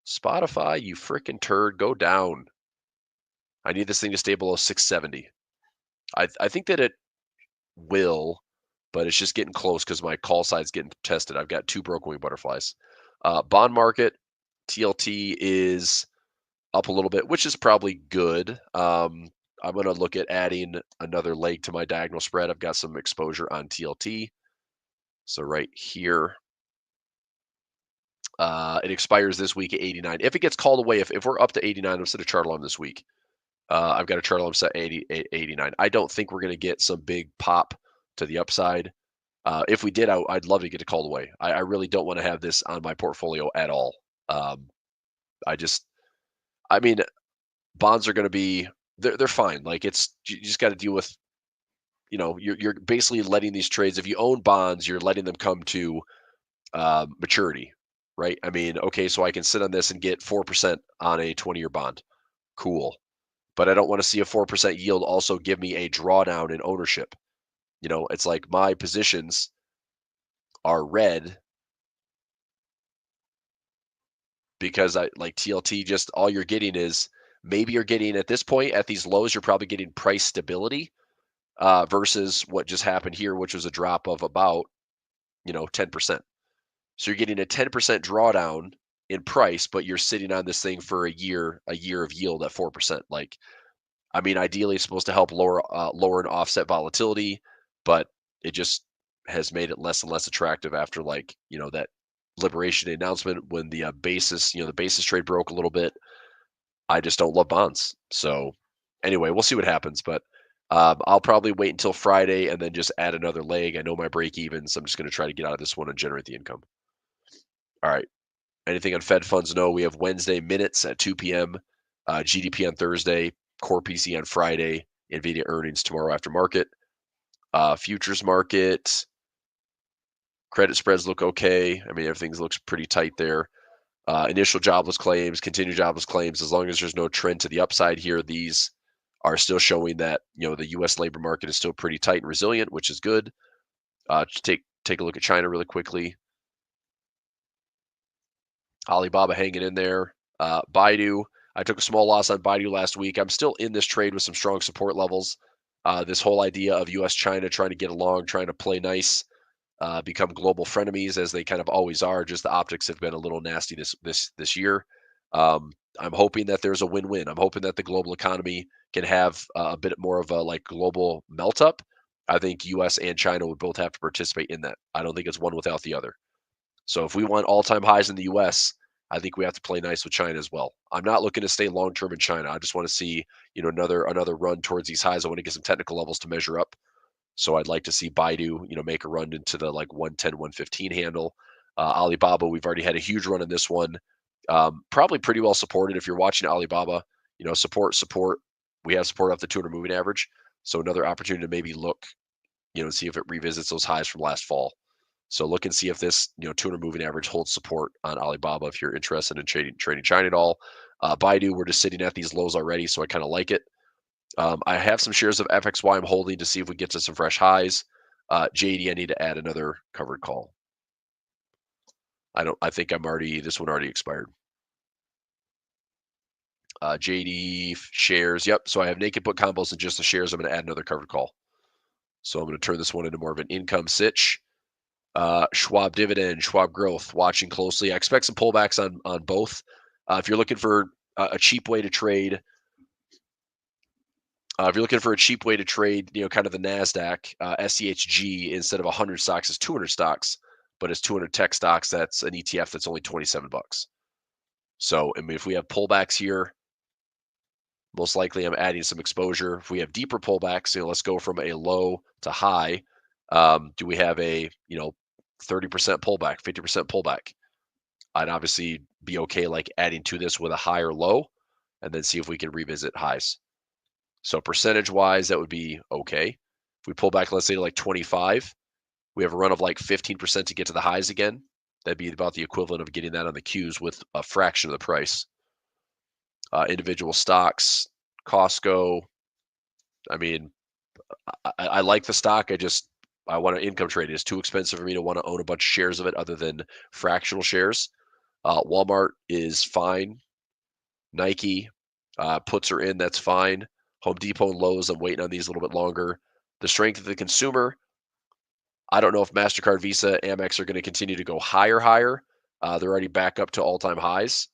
Spotify, you freaking turd, go down. I need this thing to stay below 670. I think that it will, but it's just getting close because my call side's getting tested. I've got 2 broken wing butterflies. Bond market, TLT is up a little bit, which is probably good. I'm going to look at adding another leg to my diagonal spread. I've got some exposure on TLT. So right here, it expires this week at 89. If it gets called away, if we're up to 89, I'm going to set a chart alarm this week. I've got a chart alarm set 89. I don't think we're going to get some big pop to the upside. If we did, I'd love to get it called away. I really don't want to have this on my portfolio at all. I mean, bonds are going to be, they're fine. Like you just got to deal with, you're basically letting these trades. If you own bonds, you're letting them come to maturity, right? I mean, okay, so I can sit on this and get 4% on a 20-year bond. Cool. But I don't want to see a 4% yield also give me a drawdown in ownership. It's like my positions are red because I like TLT, just all you're getting is, maybe you're getting at this point at these lows, you're probably getting price stability versus what just happened here, which was a drop of about, 10%. So you're getting a 10% drawdown in price, but you're sitting on this thing for a year of yield at 4%. Like, I mean, ideally it's supposed to help lower and offset volatility, but it just has made it less and less attractive after that Liberation Day announcement when the basis trade broke a little bit. I just don't love bonds. So anyway, we'll see what happens, but I'll probably wait until Friday and then just add another leg. I know my break even, so I'm just going to try to get out of this one and generate the income. All right. Anything on Fed funds? No. We have Wednesday minutes at 2 p.m., GDP on Thursday, core PC on Friday, NVIDIA earnings tomorrow after market. Futures market, credit spreads look okay. I mean, everything looks pretty tight there. Initial jobless claims, continued jobless claims, as long as there's no trend to the upside here, these are still showing that, the U.S. labor market is still pretty tight and resilient, which is good. Take a look at China really quickly. Alibaba hanging in there. Baidu, I took a small loss on Baidu last week. I'm still in this trade with some strong support levels. This whole idea of U.S.-China trying to get along, trying to play nice, become global frenemies as they kind of always are. Just the optics have been a little nasty this year. I'm hoping that there's a win-win. I'm hoping that the global economy can have a bit more of a global melt-up. I think U.S. and China would both have to participate in that. I don't think it's one without the other. So if we want all-time highs in the U.S., I think we have to play nice with China as well. I'm not looking to stay long-term in China. I just want to see, another run towards these highs. I want to get some technical levels to measure up. So I'd like to see Baidu, make a run into the 110, 115 handle. Alibaba, we've already had a huge run in this one. Probably pretty well supported. If you're watching Alibaba, support. We have support off the 200 moving average. So another opportunity to maybe look, see if it revisits those highs from last fall. So look and see if this, 200 moving average holds support on Alibaba if you're interested in trading China at all. Baidu, we're just sitting at these lows already, so I kind of like it. I have some shares of FXY I'm holding to see if we get to some fresh highs. JD, I need to add another covered call. I think this one already expired. JD shares, yep. So I have naked put combos and just the shares. I'm going to add another covered call. So I'm going to turn this one into more of an income sitch. Schwab dividend, Schwab growth, watching closely. I expect some pullbacks on both. If you're looking for a cheap way to trade, kind of the Nasdaq, SCHG, instead of 100 stocks is 200 stocks, but it's 200 tech stocks. That's an ETF that's only $27. So, I mean, if we have pullbacks here, most likely I'm adding some exposure. If we have deeper pullbacks, let's go from a low to high. Do we have a, 30% pullback, 50% pullback? I'd obviously be okay adding to this with a higher low and then see if we can revisit highs. So percentage-wise, that would be okay. If we pull back, let's say to like 25, we have a run of like 15% to get to the highs again. That'd be about the equivalent of getting that on the Qs with a fraction of the price. Individual stocks, Costco. I mean, I like the stock. I want to income trade it. It's too expensive for me to want to own a bunch of shares of it other than fractional shares. Walmart is fine. Nike puts her in. That's fine. Home Depot and Lowe's, I'm waiting on these a little bit longer. The strength of the consumer, I don't know if MasterCard, Visa, Amex are going to continue to go higher. They're already back up to all-time highs.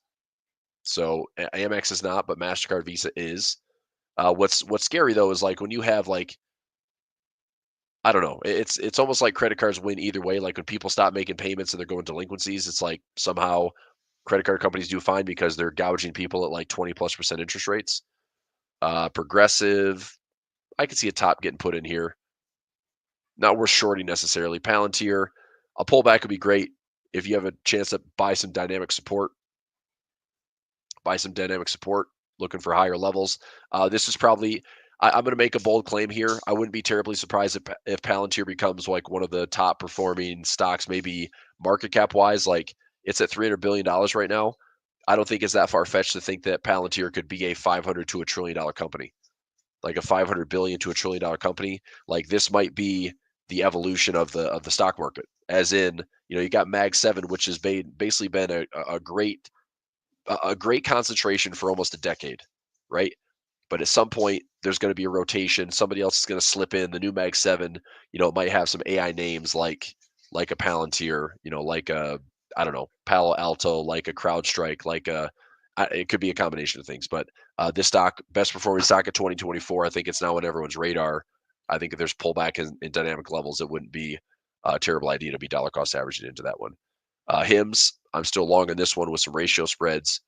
So Amex is not, but MasterCard, Visa is. What's scary though is like when you have like, I don't know, it's almost like credit cards win either way. Like when people stop making payments and they're going delinquencies, it's like somehow credit card companies do fine because they're gouging people at like 20+% interest rates. Progressive, I could see a top getting put in here. Not worth shorting necessarily. Palantir, a pullback would be great if you have a chance to buy some dynamic support. Looking for higher levels. This is probably, I'm going to make a bold claim here. I wouldn't be terribly surprised if Palantir becomes like one of the top performing stocks, maybe market cap wise. Like it's at $300 billion right now. I don't think it's that far fetched to think that Palantir could be a $500 to $1 trillion company, like a $500 billion to $1 trillion company. Like this might be the evolution of the stock market. As in, you got Mag 7, which has basically been a great concentration for almost a decade, right? But at some point, there's going to be a rotation. Somebody else is going to slip in. The new Mag 7, it might have some AI names like a Palantir, like a, I don't know, Palo Alto, like a CrowdStrike, it could be a combination of things. But this stock, best performing stock of 2024, I think it's now on everyone's radar. I think if there's pullback in dynamic levels, it wouldn't be a terrible idea to be dollar cost averaging into that one. HIMS, I'm still long on this one with some ratio spreads.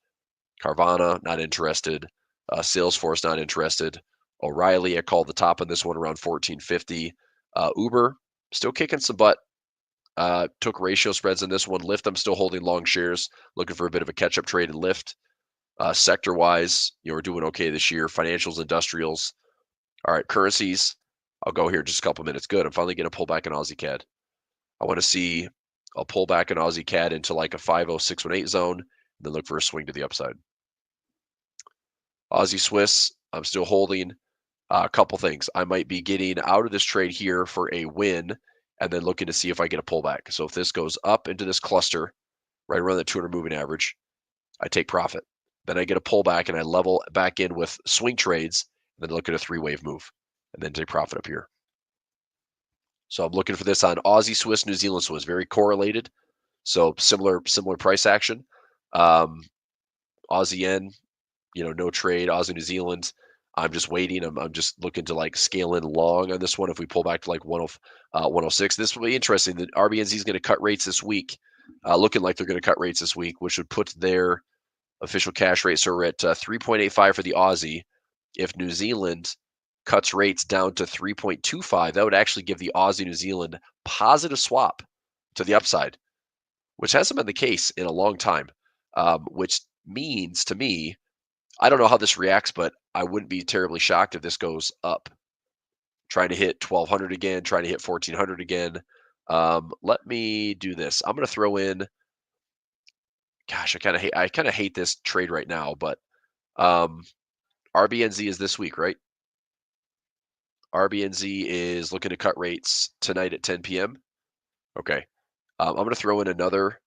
Carvana, not interested. Salesforce, not interested. O'Reilly, I called the top on this one around 1450. Uber, still kicking some butt. Took ratio spreads in this one. Lyft, I'm still holding long shares, looking for a bit of a catch-up trade in Lyft. Sector-wise, we're doing okay this year. Financials, industrials. All right, currencies. I'll go here just a couple minutes. Good. I'm finally going to pull back an Aussie CAD. I want to see a pullback in Aussie CAD into like a 50618 zone, and then look for a swing to the upside. Aussie Swiss, I'm still holding. A couple things. I might be getting out of this trade here for a win and then looking to see if I get a pullback. So if this goes up into this cluster, right around the 200 moving average, I take profit. Then I get a pullback and I level back in with swing trades and then look at a 3-wave move and then take profit up here. So I'm looking for this on Aussie Swiss, New Zealand Swiss, very correlated. So similar price action. Aussie Yen, no trade. Aussie New Zealand, I'm just waiting. I'm just looking to like scale in long on this one. If we pull back to like 106, this will be interesting. The RBNZ is going to cut rates this week, looking like they're going to cut rates this week, which would put their official cash rate. So we're at 3.85 for the Aussie. If New Zealand cuts rates down to 3.25, that would actually give the Aussie New Zealand positive swap to the upside, which hasn't been the case in a long time, which means to me, I don't know how this reacts, but I wouldn't be terribly shocked if this goes up. Trying to hit 1200 again, trying to hit 1400 again. Let me do this. I'm going to throw in, gosh, I kind of hate this trade right now, but RBNZ is this week, right? RBNZ is looking to cut rates tonight at 10 p.m. Okay. I'm going to throw in another.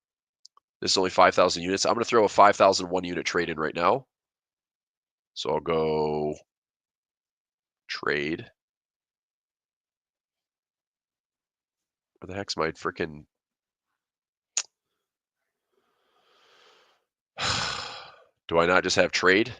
This is only 5,000 units. I'm going to throw a 5,001 unit trade in right now. So I'll go trade. Where the heck's my freaking... Do I not just have trade?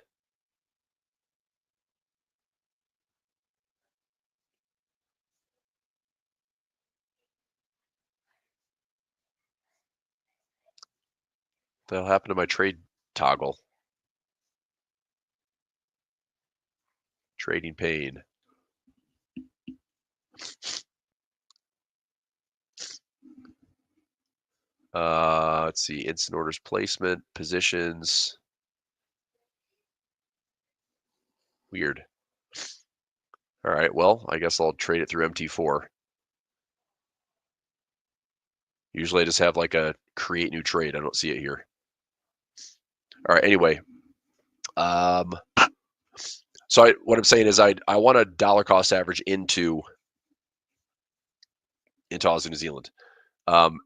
That'll happen to my trade toggle. Trading pane. Let's see, instant orders placement, positions. Weird. All right, well, I guess I'll trade it through MT4. Usually I just have like a create new trade. I don't see it here. All right, anyway. So what I'm saying is I want a dollar cost average into Aussie, New Zealand. I'm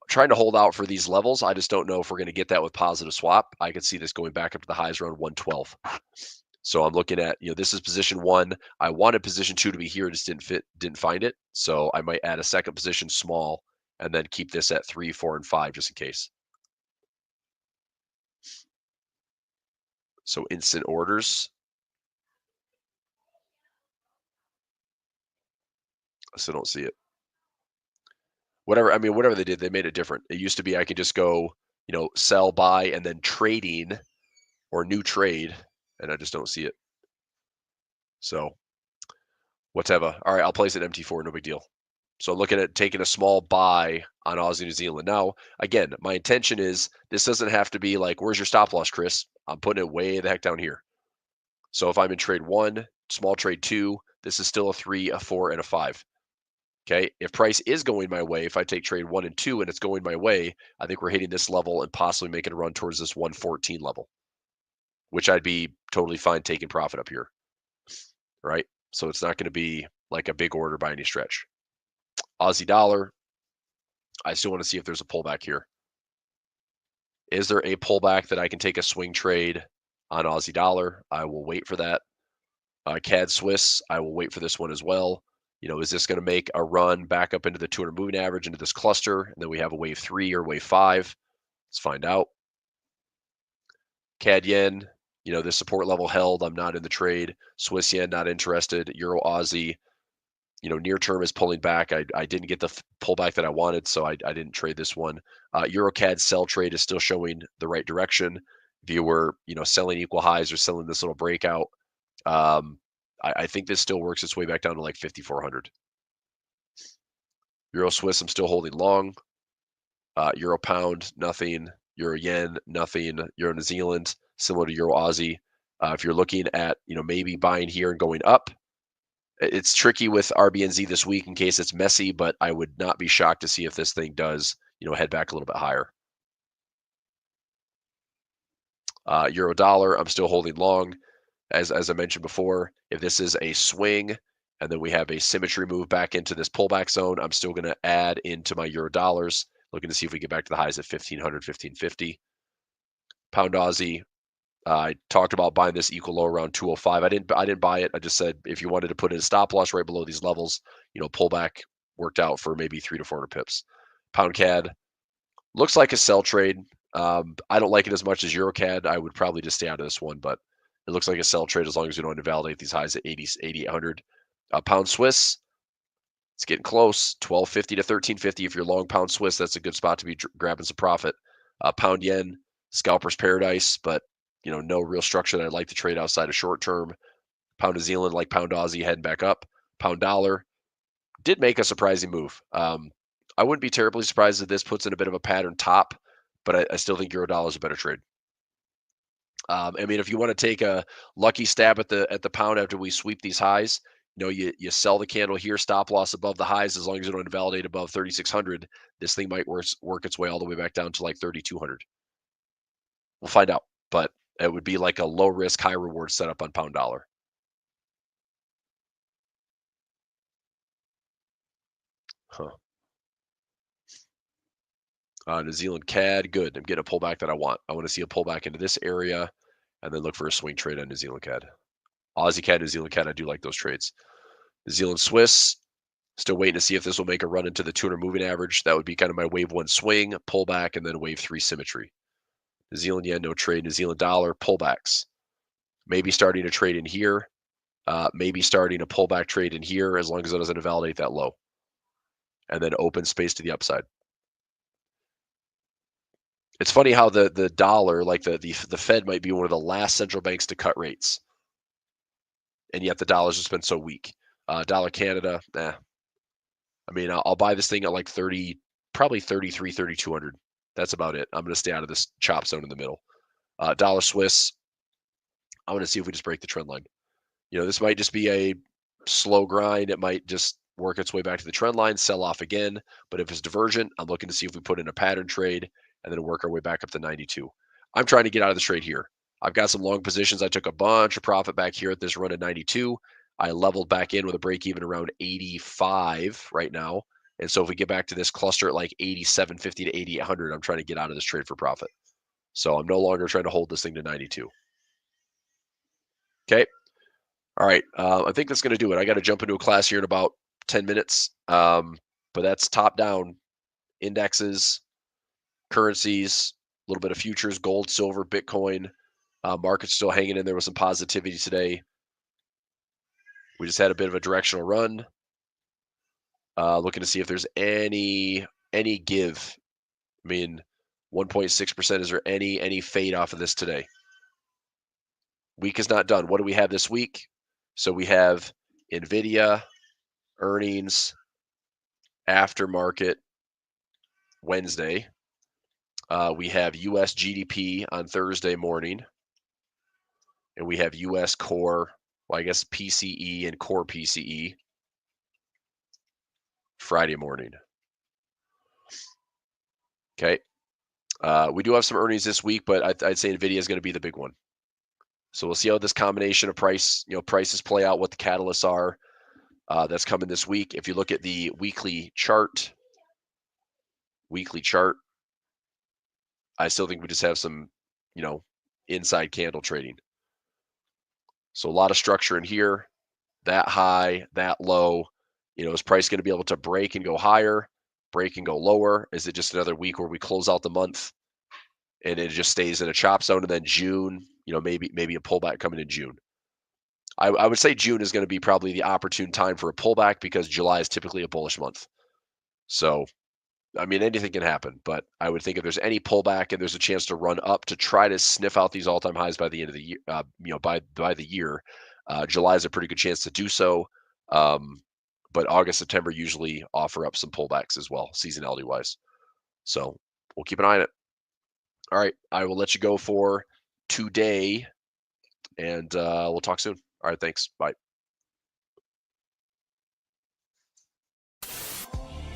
trying to hold out for these levels. I just don't know if we're going to get that with positive swap. I could see this going back up to the highs around 112. So I'm looking at, this is position 1. I wanted position 2 to be here, just didn't find it. So I might add a second position small and then keep this at 3, 4, and 5 just in case. So instant orders. I still don't see it. Whatever they did, they made it different. It used to be I could just go, sell, buy, and then trading or new trade, and I just don't see it. So whatever. All right, I'll place it MT4, no big deal. So looking at taking a small buy on Aussie, New Zealand. Now, again, my intention is this doesn't have to be like, where's your stop loss, Chris? I'm putting it way the heck down here. So if I'm in trade 1, small trade 2, this is still a 3, a 4, and a 5. Okay, if price is going my way, if I take trade 1 and 2 and it's going my way, I think we're hitting this level and possibly making a run towards this 114 level, which I'd be totally fine taking profit up here, right? So it's not going to be like a big order by any stretch. Aussie dollar, I still want to see if there's a pullback here. Is there a pullback that I can take a swing trade on Aussie dollar? I will wait for that. CAD Swiss, I will wait for this one as well. Is this going to make a run back up into the 200 moving average into this cluster? And then we have a wave 3 or wave 5. Let's find out. CAD yen, this support level held. I'm not in the trade. Swiss yen, not interested. Euro Aussie, near term is pulling back. I didn't get the pullback that I wanted, so I didn't trade this one. Euro CAD sell trade is still showing the right direction. If you were, selling equal highs or selling this little breakout, I think this still works its way back down to like 5,400. Euro Swiss, I'm still holding long. Euro pound, nothing. Euro yen, nothing. Euro New Zealand, similar to Euro Aussie. If you're looking at, maybe buying here and going up, it's tricky with RBNZ this week in case it's messy, but I would not be shocked to see if this thing does, head back a little bit higher. Euro dollar, I'm still holding long. As I mentioned before, if this is a swing and then we have a symmetry move back into this pullback zone, I'm still going to add into my euro dollars, looking to see if we get back to the highs at 1,500, 1,550. Pound Aussie, I talked about buying this equal low around 205. I didn't buy it. I just said if you wanted to put in a stop loss right below these levels, pullback worked out for maybe 300 to 400 pips. Pound CAD looks like a sell trade. I don't like it as much as Euro CAD. I would probably just stay out of this one, but it looks like a sell trade as long as we don't invalidate these highs at 8,800. Pound Swiss, it's getting close. 1250 to 1350. If you're long pound Swiss, that's a good spot to be grabbing some profit. Pound yen, scalper's paradise, but no real structure that I'd like to trade outside of short term. Pound New Zealand, like pound Aussie, heading back up. Pound dollar did make a surprising move. I wouldn't be terribly surprised if this puts in a bit of a pattern top, but I still think euro dollar is a better trade. If you want to take a lucky stab at the pound after we sweep these highs, you sell the candle here, stop loss above the highs. As long as you don't invalidate above 3,600, this thing might work its way all the way back down to like 3,200. We'll find out, but it would be like a low risk, high reward setup on pound dollar. Huh. New Zealand CAD, good. I'm getting a pullback that I want. I want to see a pullback into this area and then look for a swing trade on New Zealand CAD. Aussie CAD, New Zealand CAD, I do like those trades. New Zealand Swiss, still waiting to see if this will make a run into the 200 moving average. That would be kind of my wave 1 swing, pullback, and then wave 3 symmetry. New Zealand yen, no trade. New Zealand dollar, pullbacks. Maybe starting a trade in here. Maybe starting a pullback trade in here as long as it doesn't invalidate that low. And then open space to the upside. It's funny how the dollar, like the Fed might be one of the last central banks to cut rates. And yet the dollar's just been so weak. Dollar Canada, I'll buy this thing at like 30, probably 33, 3,200. That's about it. I'm going to stay out of this chop zone in the middle. Dollar Swiss, I want to see if we just break the trend line. This might just be a slow grind. It might just work its way back to the trend line, sell off again. But if it's divergent, I'm looking to see if we put in a pattern trade and then work our way back up to 92. I'm trying to get out of this trade here. I've got some long positions. I took a bunch of profit back here at this run at 92. I leveled back in with a break even around 85 right now. And so if we get back to this cluster at like 87.50 to 8800, I'm trying to get out of this trade for profit. So I'm no longer trying to hold this thing to 92. Okay. All right. I think that's going to do it. I got to jump into a class here in about 10 minutes. But that's top down indexes, currencies, a little bit of futures, gold, silver, Bitcoin. Market's still hanging in there with some positivity today. We just had a bit of a directional run. Looking to see if there's any give. I mean, 1.6%. Is there any fade off of this today? Week is not done. What do we have this week? So we have NVIDIA earnings, aftermarket Wednesday. We have U.S. GDP on Thursday morning. And we have U.S. core, well, I guess PCE and core PCE Friday morning. Okay. We do have some earnings this week, but I'd say NVIDIA is going to be the big one. So we'll see how this combination of prices play out, what the catalysts are that's coming this week. If you look at the weekly chart, I still think we just have some, inside candle trading. So a lot of structure in here, that high, that low. Is price going to be able to break and go higher, break and go lower? Is it just another week where we close out the month and it just stays in a chop zone, and then June, maybe a pullback coming in June? I would say June is going to be probably the opportune time for a pullback because July is typically a bullish month. So, anything can happen, but I would think if there's any pullback and there's a chance to run up to try to sniff out these all-time highs by the end of the year, by the year, July is a pretty good chance to do so. But August, September usually offer up some pullbacks as well, seasonality-wise. So we'll keep an eye on it. All right, I will let you go for today, and we'll talk soon. All right, thanks. Bye.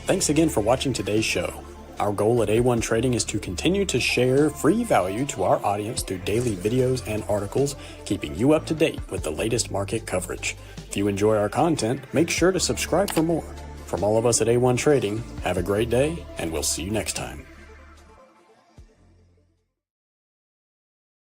Thanks again for watching today's show. Our goal at A1 Trading is to continue to share free value to our audience through daily videos and articles, keeping you up to date with the latest market coverage. If you enjoy our content, make sure to subscribe for more. From all of us at A1 Trading, have a great day, and we'll see you next time.